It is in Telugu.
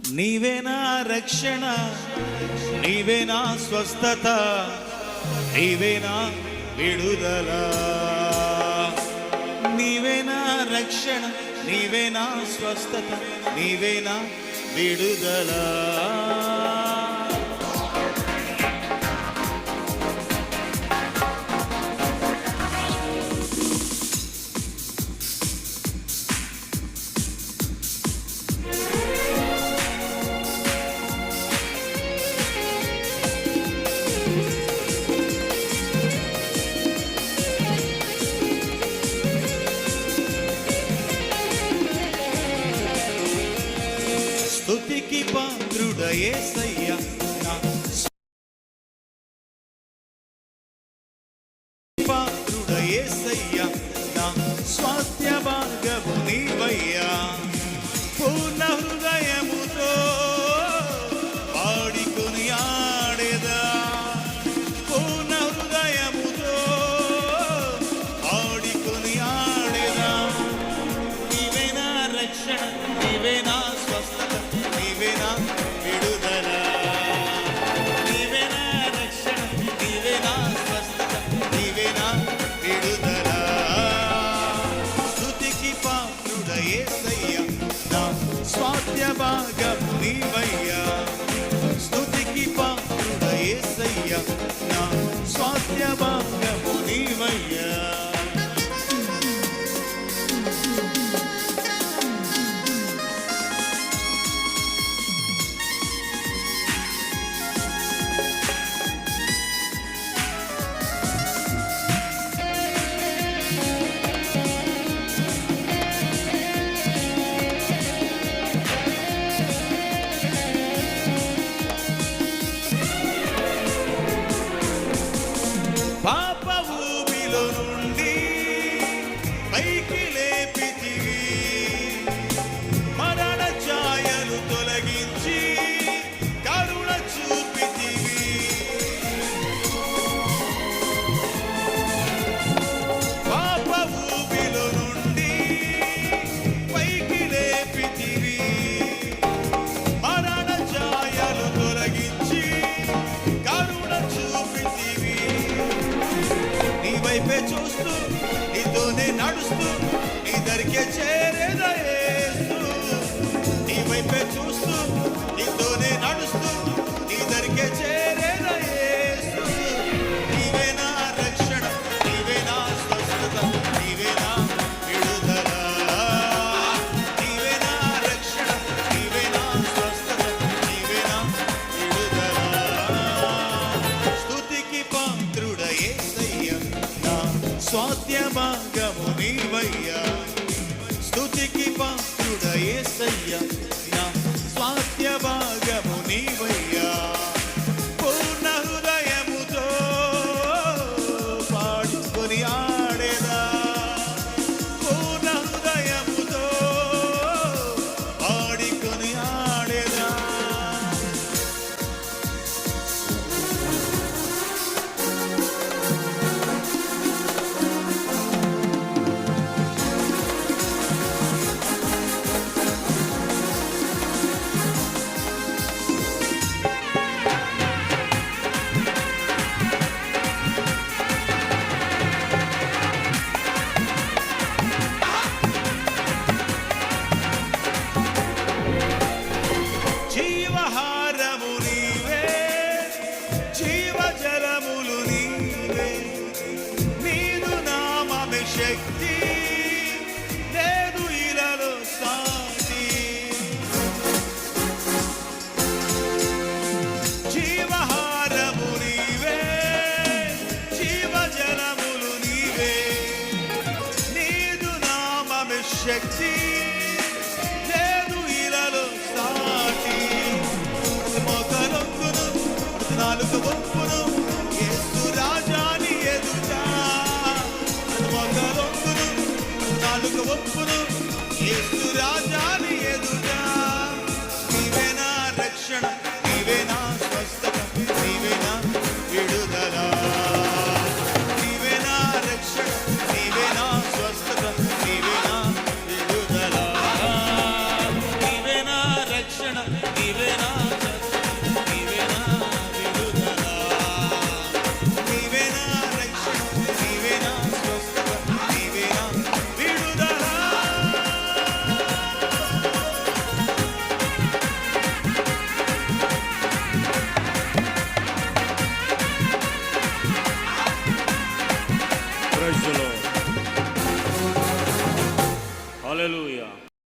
నీవే నా రక్షణ, నీవే నా స్వస్థత, నీవే నా విడుదల. నీవే నా రక్షణ, నీవే నా స్వస్థత, నీవే నా విడుదల. స్తుతికి పాత్రుడ యేసయ్యా, పాత్రుడ యేసయ్యా, నా స్వాస్థ్య భాగము నీవయ్యా. పూర్ణ హృదయముతో పాడుకొని ఆడేదా, పూర్ణ హృదయముతో పాడుకొని ఆడేదా. నీవే నా రక్షణ, నీవే నా స్వస్థత, నీవే నా విడుదల. నీవే నా రక్షణ, నీవే నా స్వస్థత, నీవే నా విడుదల. స్తుతికి పాత్రుడ యేసయ్యా, నా స్వాస్థ్య భాగము నీవయ్యా. స్తుతికి పాత్రుడ యేసయ్యా, నా స్వాస్థ్య భాగము నీవయ్యా. పాప ఊబిలో నుండి పైకి లేపితివి, మరణ ఛాయలు తొలగించి కరుణ చూపితివి. పాప ఊబిలో నుండి పైకి లేపితివి, మరణ ఛాయలు తొలగించి కరుణ చూపితివి. నీ వైపే చూస్తూ, నీతోనే నడుస్తూ, నీ దరికే చేరేదా యేసు. నీ వైపే చూస్తూ, నీతోనే నడుస్తూ, నీ దరికే చేరేదా యేసు. నీవే నా రక్షణ, నీవే నా స్వస్థత, నీవే నా విడుదల. నీవే నా రక్షణ, నీవే నా స్వస్థత, నీవే నా విడుదల. స్తుతికి పాత్రుడ యేసయ్యా, నా స్వాస్థ్య భాగము నీవయ్యా. స్తుతికి పాత్రుడ యేసయ్యా, నా స్వాస్థ్య భాగము నీవయ్యా. పూర్ణ హృదయముతో పాడుకొని ఆడేదా, పూర్ణ హృదయముతో పాడుకొని ఆడేదా. Praise the Lord. హల్లెలూయా.